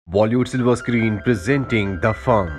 Bollywood silver screen presenting the firm.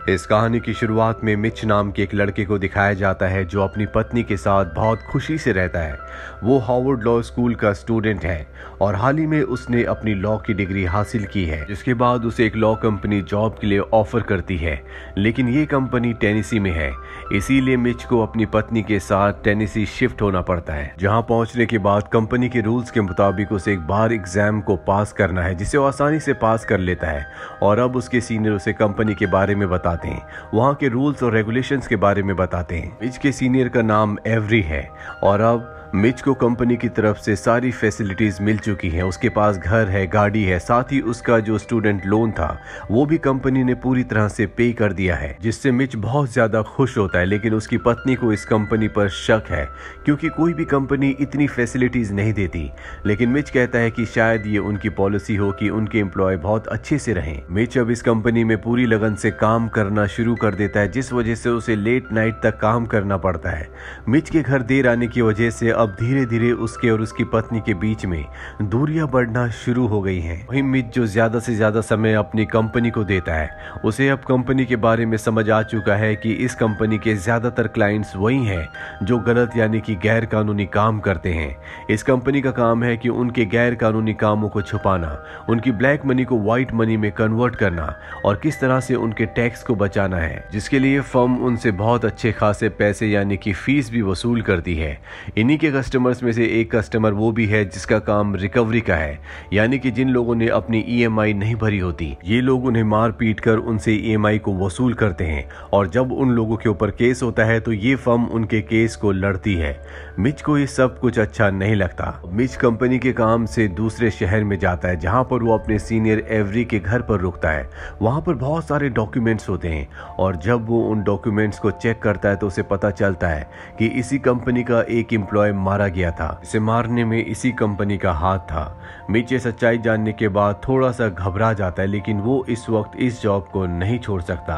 इस कहानी की शुरुआत में मिच नाम के एक लड़के को दिखाया जाता है जो अपनी पत्नी के साथ बहुत खुशी से रहता है। वो हार्वर्ड लॉ स्कूल का स्टूडेंट है और हाल ही में उसने अपनी लॉ की डिग्री हासिल की है, जिसके बाद उसे एक लॉ कंपनी जॉब के लिए ऑफर करती है, लेकिन ये कंपनी टेनेसी में है। इसीलिए मिच को अपनी पत्नी के साथ टेनेसी शिफ्ट होना पड़ता है, जहां पहुंचने के बाद कंपनी के रूल्स के मुताबिक उसे एक बार एग्जाम को पास करना है, जिसे वो आसानी से पास कर लेता है। और अब उसके सीनियर उसे कंपनी के बारे में बताते हैं, वहां के रूल्स और रेगुलेशंस के बारे में बताते हैं। मिच के सीनियर का नाम एवरी है और अब मिच को कंपनी की तरफ से सारी फैसिलिटीज मिल चुकी हैं। उसके पास घर है, गाड़ी है, साथ ही उसका जो स्टूडेंट लोन था वो भी कंपनी ने पूरी तरह से पे कर दिया है, जिससे मिच बहुत ज्यादा खुश होता है। लेकिन उसकी पत्नी को इस कंपनी पर शक है, क्योंकि कोई भी कंपनी इतनी फैसिलिटीज नहीं देती। लेकिन मिच कहता है कि शायद ये उनकी पॉलिसी हो कि उनके एम्प्लॉय बहुत अच्छे से रहें। मिच अब इस कंपनी में पूरी लगन से काम करना शुरू कर देता है, जिस वजह से उसे लेट नाइट तक काम करना पड़ता है। मिच के घर देर आने की वजह से अब धीरे धीरे उसके और उसकी पत्नी के बीच में दूरियां बढ़ना शुरू हो गई हैं। वहीं मिच जो ज्यादा से ज्यादा समय अपनी कंपनी को देता है, उसे अब कंपनी के बारे में समझ आ चुका है कि इस कंपनी के ज्यादातर क्लाइंट्स वही हैं जो गलत यानी कि गैर कानूनी काम करते हैं। इस कंपनी का काम है कि उनके गैर कानूनी कामों को छुपाना, उनकी ब्लैक मनी को व्हाइट मनी में कन्वर्ट करना और किस तरह से उनके टैक्स को बचाना है, जिसके लिए फर्म उनसे बहुत अच्छे खासे पैसे यानी कि फीस भी वसूल करती है। इन्हीं के कस्टमर्स में से एक कस्टमर वो भी है जिसका काम रिकवरी का है, यानी कि जिन लोगों ने अपनी ईएमआई नहीं भरी होती, ये लोग उन्हें मार पीट कर उनसे ईएमआई को वसूल करते हैं। और जब उन लोगों के ऊपर केस होता है तो ये फर्म उनके केस को लड़ती है। मिच को ये सब कुछ अच्छा नहीं लगता। मिच कंपनी के काम से दूसरे शहर में जाता है, जहां पर वो अपने सीनियर एवरी के घर पर रुकता है। वहां पर बहुत सारे डॉक्यूमेंट्स होते हैं और जब वो उन डॉक्यूमेंट्स को चेक करता है तो उसे पता चलता है कि इसी कंपनी का एक एम्प्लॉय मारा गया था। इसे मारने में इसी कंपनी का हाथ था। मिच ये सच्चाई जानने के बाद थोड़ा सा घबरा जाता है, लेकिन वो इस वक्त इस जॉब को नहीं छोड़ सकता।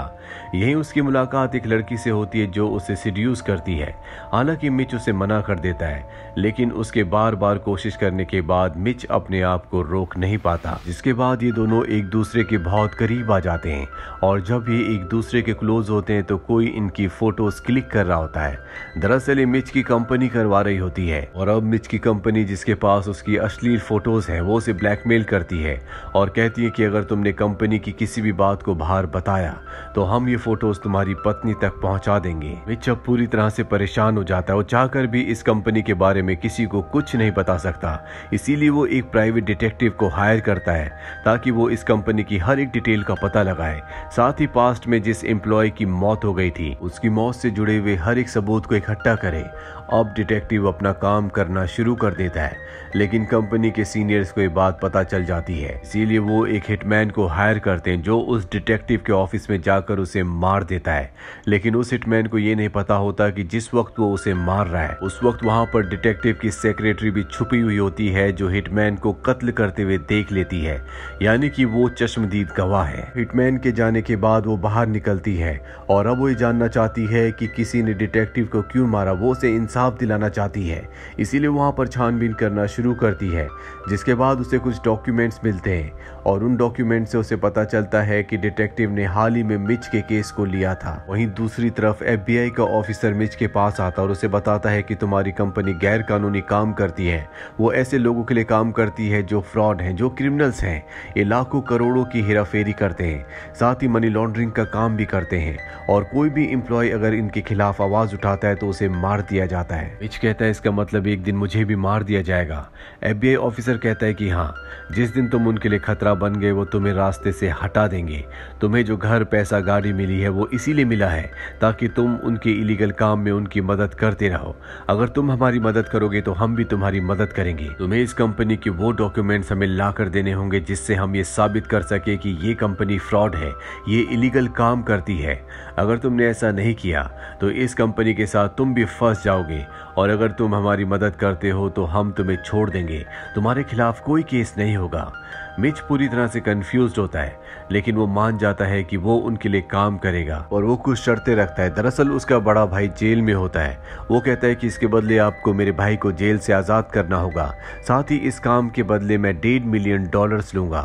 यहीं उसकी मुलाकात एक लड़की से होती है जो उसे सीड्यूस करती है। हालांकि मिच उसे मना कर देता है, लेकिन उसके बार बार कोशिश करने के बाद मिच अपने आप को रोक नहीं पाता, जिसके बाद ये दोनों एक दूसरे के बहुत करीब आ जाते हैं। और जब ये एक दूसरे के क्लोज होते हैं तो कोई इनकी फोटोज क्लिक कर रहा होता है। दरअसल ये मिच की कंपनी करवा रही होती है और अब मिच की कंपनी जिसके पास उसकी अश्लील फोटोज हैं वो उसे ब्लैकमेल करती है और कहती है कि अगर तुमने कंपनी की किसी भी बात को बाहर बताया तो हम ये फोटोज तुम्हारी पत्नी तक पहुंचा देंगे। मिच अब पूरी तरह से परेशान हो जाता है। वो चाहकर भी इस कंपनी के बारे में किसी को कुछ नहीं बता सकता, इसीलिए वो एक प्राइवेट डिटेक्टिव को हायर करता है ताकि वो इस कंपनी की हर एक डिटेल का पता लगाए। साथ ही पास्ट में जिस एम्प्लॉय की मौत हो गई थी उसकी मौत से जुड़े हुए हर एक सबूत को इकट्ठा करे। अब डिटेक्टिव अपना काम करना शुरू कर देता है, लेकिन कंपनी के सीनियर्स को ये बात पता चल जाती है। इसीलिए वो एक हिटमैन को हायर करते हैं जो उस डिटेक्टिव के ऑफिस में जाकर उसे मार देता है। लेकिन उस हिटमैन को ये नहीं पता होता कि जिस वक्त वो उसे मार रहा है उस वक्त वहां पर डिटेक्टिव की सेक्रेटरी भी छुपी हुई होती है, जो हिटमैन को कत्ल करते हुए देख लेती है, यानी कि वो चश्मदीद गवाह है। हिटमैन के जाने के बाद वो बाहर निकलती है और अब वो ये जानना चाहती है कि किसी ने डिटेक्टिव को क्यों मारा। वो उसे इंसाफ दिलाना चाहती है, इसीलिए वहां पर छानबीन करना शुरू करती है, जिसके बाद उसे कुछ डॉक्यूमेंट्स मिलते हैं और उन डॉक्यूमेंट से उसे पता चलता है कि डिटेक्टिव ने हाल ही में मिच के केस को लिया था। वहीं दूसरी तरफ एफबीआई का ऑफिसर मिच के पास आता और उसे बताता है कि तुम्हारी कंपनी गैर कानूनी काम करती है। वो ऐसे लोगों के लिए काम करती है जो फ्रॉड हैं, जो क्रिमिनल्स हैं। ये लाखों करोड़ों की हेराफेरी करते हैं, साथ ही मनी लॉन्ड्रिंग का काम भी करते हैं और कोई भी एम्प्लॉय अगर इनके खिलाफ आवाज उठाता है तो उसे मार दिया जाता है। मिच कहता है इसका मतलब एक दिन मुझे भी मार दिया जाएगा। एफबीआई ऑफिसर कहता है कि हाँ, जिस दिन तुम उनके लिए खतरा बन गए वो तुम्हें रास्ते से हटा देंगे। तुम्हें जो घर, पैसा, गाड़ी मिली है वो इसीलिए मिला है ताकि तुम उनके इलीगल काम में उनकी मदद करते रहो। अगर तुम हमारी मदद करोगे तो हम भी तुम्हारी मदद करेंगे। तुम्हें इस कंपनी के वो डॉक्यूमेंट्स हमें ला कर देने होंगे जिससे हम ये साबित कर सके कि ये कंपनी फ्रॉड है, ये इलीगल काम करती है। अगर तुमने ऐसा नहीं किया तो इस कंपनी के साथ तुम भी फंस जाओगे और अगर तुम हमारी मदद करते हो तो हम तुम्हें छोड़ देंगे, तुम्हारे खिलाफ कोई केस नहीं होगा। मिच पूरी तरह से कंफ्यूज्ड होता है, लेकिन वो मान जाता है कि वो उनके लिए काम करेगा और वो कुछ शर्तें रखता है। दरअसल उसका बड़ा भाई जेल में होता है। वो कहता है कि इसके बदले आपको मेरे भाई को जेल से आज़ाद करना होगा, साथ ही इस काम के बदले मैं $1.5 मिलियन लूंगा।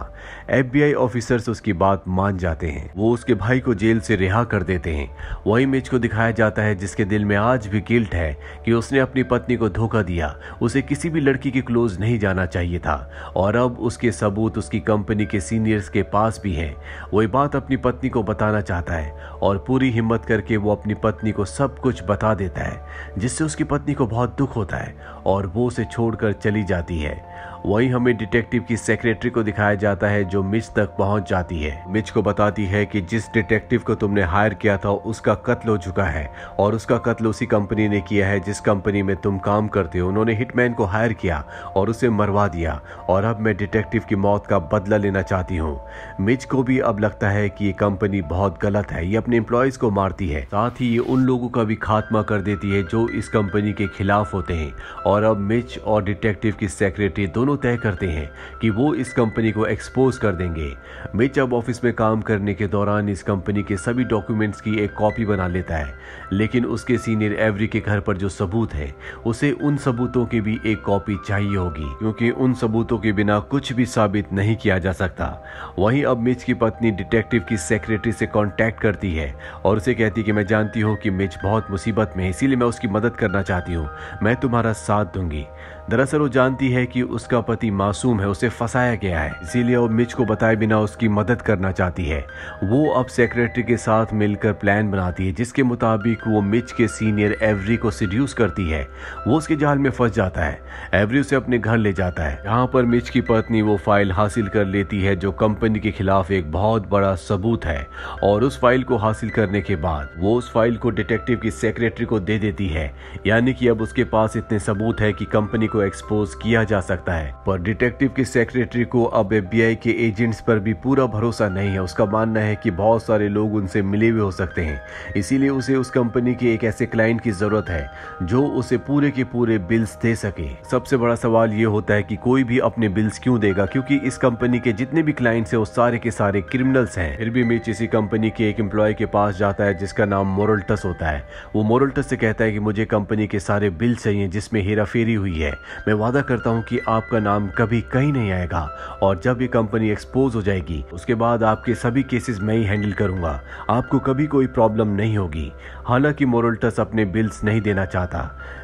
FBI ऑफिसर्स उसकी बात मान जाते हैं। वो उसके भाई को जेल से रिहा कर देते हैं। वही मिच को दिखाया जाता है जिसके दिल में आज भी गिल्ट है कि उसने अपनी पत्नी को धोखा दिया। उसे किसी भी लड़की के क्लोज नहीं जाना चाहिए था और अब उसके सबूत उसकी कंपनी के सीनियर्स के पास भी हैं। वो ये बात अपनी पत्नी को बताना चाहता है और पूरी हिम्मत करके वो अपनी पत्नी को सब कुछ बता देता है, जिससे उसकी पत्नी को बहुत दुख होता है और वो उसे छोड़कर चली जाती है। वहीं हमें डिटेक्टिव की सेक्रेटरी को दिखाया जाता है जो मिच तक पहुंच जाती है। मिच को बताती है कि जिस डिटेक्टिव को तुमने हायर किया था उसका कत्ल हो चुका है और उसका कत्ल उसी कंपनी ने किया है जिस कंपनी में तुम काम करते हो। उन्होंने हिटमैन को हायर किया और उसे मरवा दिया और अब मैं डिटेक्टिव की मौत का बदला लेना चाहती हूँ। मिच को भी अब लगता है कि ये कंपनी बहुत गलत है, ये अपने एम्प्लॉयज को मारती है, साथ ही ये उन लोगों का भी खात्मा कर देती है जो इस कंपनी के खिलाफ होते हैं। और अब मिच और डिटेक्टिव की सेक्रेटरी दोनों तय करते हैं कि वो इस कंपनी को एक्सपोज कर देंगे। मिच अब ऑफिस में काम करने के दौरान इस कंपनी के सभी डॉक्यूमेंट्स की एक कॉपी बना लेता है, लेकिन उसके सीनियर एवरी के घर पर जो सबूत है उसे उन सबूतों की भी एक कॉपी चाहिए होगी, क्योंकि उन सबूतों के बिना कुछ भी साबित नहीं किया जा सकता। वहीं अब मिच की पत्नी डिटेक्टिव की सेक्रेटरी से कांटेक्ट करती है और उसे कहती है कि मैं जानती हूँ कि मिच बहुत मुसीबत में है, इसीलिए मैं उसकी मदद करना चाहती हूँ, मैं तुम्हारा साथ दूंगी। दरअसल वो जानती है कि उसका पति मासूम है, उसे फंसाया गया है, इसीलिए वो मिच को बताए बिना उसकी मदद करना चाहती है। वो अब सेक्रेटरी के साथ मिलकर प्लान बनाती है जिसके मुताबिक वो मिच के सीनियर एवरी को सिड्यूस करती है। वो उसके जाल में फंस जाता है। एवरी उसे अपने घर ले जाता है, यहाँ पर मिच की पत्नी वो फाइल हासिल कर लेती है जो कंपनी के खिलाफ एक बहुत बड़ा सबूत है और उस फाइल को हासिल करने के बाद वो उस फाइल को डिटेक्टिव की सेक्रेटरी को दे देती है, यानी कि अब उसके पास इतने सबूत है कि कंपनी को एक्सपोज किया जा सकता है। पर डिटेक्टिव की सेक्रेटरी को अब FBI के एजेंट्स पर भी पूरा भरोसा नहीं है। उसका मानना है कि बहुत सारे लोग उनसे मिले हुए हो सकते हैं, इसीलिए उसे उस कंपनी के एक ऐसे क्लाइंट की जरूरत है जो उसे पूरे के पूरे बिल्स दे सके। सबसे बड़ा सवाल ये होता है कि कोई भी अपने बिल्स क्यों देगा, क्योंकि इस कंपनी के जितने भी क्लाइंट्स हैं वो सारे के सारे क्रिमिनल्स हैं। फिर भी मिच इसी कंपनी के एक एम्प्लॉय के पास जाता है जिसका नाम मोरल्टस होता है। वो मोरल्टस से कहता है कि मुझे कंपनी के सारे बिल चाहिए जिसमें हेराफेरी हुई है। मैं वादा करता हूं कि आपका नाम कभी कहीं नहीं आएगा और जब ये कंपनी एक्सपोज हो जाएगी उसके बाद आपके सभी केसेस मैं ही हैंडल करूंगा, आपको कभी कोई प्रॉब्लम नहीं होगी। हालांकि मोरल्टस अपने बिल्स नहीं देना चाहता,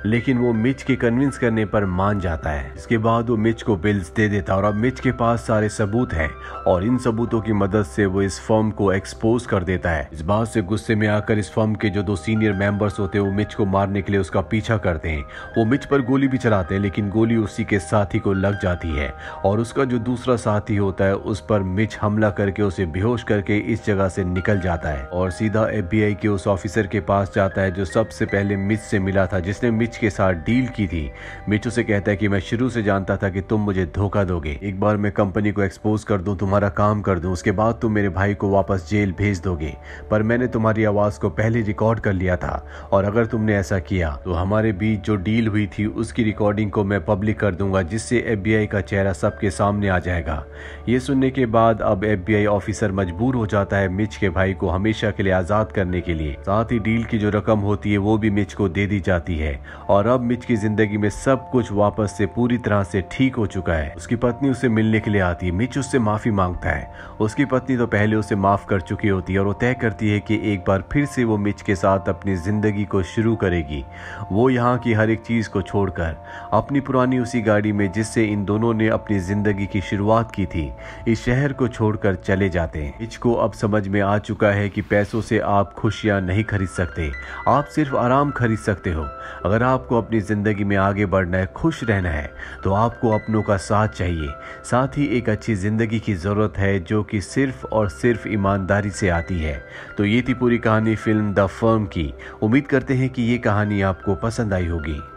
लेकिन वो मिच के कन्विंस करने पर मान जाता है। इसके बाद वो मिच को बिल्स दे देता और अब मिच के पास सारे सबूत हैं और इन सबूतों की मदद से वो इस फर्म को एक्सपोज कर देता है। इस बात से गुस्से में आकर इस फर्म के जो 2 सीनियर मेंबर्स होते हैं वो मिच को मारने के लिए उसका पीछा करते हैं। वो मिच पर गोली भी चलाते हैं, लेकिन गोली उसी के साथी को लग जाती है और उसका जो दूसरा साथी होता है उस पर मिच हमला करके उसे बेहोश करके इस जगह से निकल जाता है और सीधा FBI के उस ऑफिसर के पास जाता है जो सबसे पहले मिच से मिला था, जिसने मिच के साथ डील की थी। मिच उसे कहता है कि मैं शुरू से जानता था कि तुम मुझे धोखा दोगे। एक बार मैं कंपनी को एक्सपोज कर दूं, तुम्हारा काम कर दूं, उसके बाद तुम मेरे भाई को वापस जेल भेज दोगे, पर मैंने तुम्हारी आवाज को पहले रिकॉर्ड कर लिया था और अगर तुमने ऐसा किया तो हमारे बीच जो डील हुई थी उसकी रिकॉर्डिंग को मैं पब्लिक कर दूंगा, जिससे FBI का चेहरा सबके सामने आ जाएगा। ये सुनने के बाद अब FBI ऑफिसर मजबूर हो जाता है मिच के भाई को हमेशा के लिए आजाद करने के लिए। साथ ही डील की जो रकम होती है वो भी मिच को दे दी जाती है और अब मिच की जिंदगी में सब कुछ वापस से पूरी तरह से ठीक हो चुका है। उसकी पत्नी उसे मिलने के लिए आती है। मिच उससे माफी मांगता है। उसकी पत्नी तो पहले उसे माफ कर चुकी होती है और वो तय करती है कि एक बार फिर से वो मिच के साथ अपनी जिंदगी को शुरू करेगी। वो यहाँ की हर एक चीज को छोड़कर अपनी पुरानी उसी गाड़ी में जिससे इन दोनों ने अपनी जिंदगी की शुरुआत की थी इस शहर को छोड़कर चले जाते हैं। मिच को अब समझ में आ चुका है कि पैसों से आप खुशियां नहीं खरीद सकते, आप सिर्फ आराम खरीद सकते हो। अगर आपको अपनी जिंदगी में आगे बढ़ना है, खुश रहना है, तो आपको अपनों का साथ चाहिए। साथ ही एक अच्छी जिंदगी की जरूरत है जो कि सिर्फ और सिर्फ ईमानदारी से आती है। तो ये थी पूरी कहानी फिल्म द फर्म की। उम्मीद करते हैं कि ये कहानी आपको पसंद आई होगी।